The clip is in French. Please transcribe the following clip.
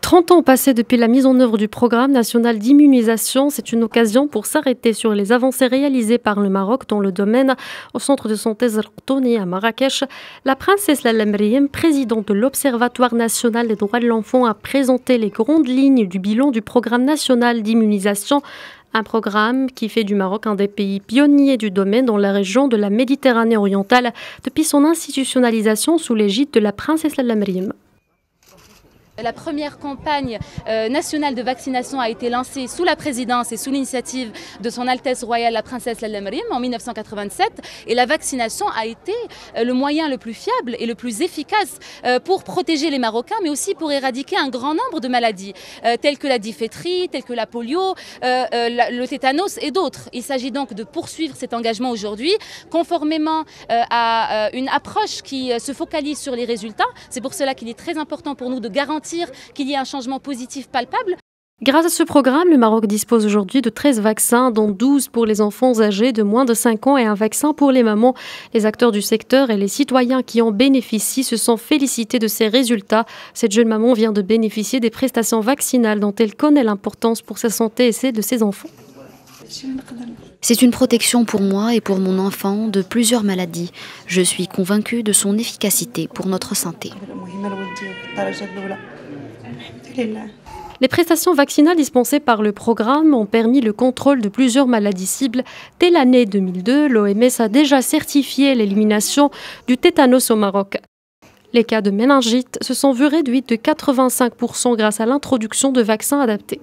30 ans passés depuis la mise en œuvre du programme national d'immunisation, c'est une occasion pour s'arrêter sur les avancées réalisées par le Maroc dans le domaine. Au centre de santé Zarqtouni à Marrakech, la princesse Lalla Meriem, présidente de l'Observatoire national des droits de l'enfant, a présenté les grandes lignes du bilan du programme national d'immunisation. Un programme qui fait du Maroc un des pays pionniers du domaine dans la région de la Méditerranée orientale depuis son institutionnalisation sous l'égide de la princesse Lalla Meriem. La première campagne nationale de vaccination a été lancée sous la présidence et sous l'initiative de son Altesse royale la princesse Lalla Meriem en 1987 et la vaccination a été le moyen le plus fiable et le plus efficace pour protéger les Marocains mais aussi pour éradiquer un grand nombre de maladies telles que la dyphtérie, telles que la polio, le tétanos et d'autres. Il s'agit donc de poursuivre cet engagement aujourd'hui conformément à une approche qui se focalise sur les résultats. C'est pour cela qu'il est très important pour nous de garantir qu'il y ait un changement positif palpable. Grâce à ce programme, le Maroc dispose aujourd'hui de 13 vaccins, dont 12 pour les enfants âgés de moins de 5 ans et un vaccin pour les mamans. Les acteurs du secteur et les citoyens qui en bénéficient se sont félicités de ces résultats. Cette jeune maman vient de bénéficier des prestations vaccinales dont elle connaît l'importance pour sa santé et celle de ses enfants. C'est une protection pour moi et pour mon enfant de plusieurs maladies. Je suis convaincue de son efficacité pour notre santé. Les prestations vaccinales dispensées par le programme ont permis le contrôle de plusieurs maladies cibles. Dès l'année 2002, l'OMS a déjà certifié l'élimination du tétanos au Maroc. Les cas de méningite se sont vus réduits de 85% grâce à l'introduction de vaccins adaptés.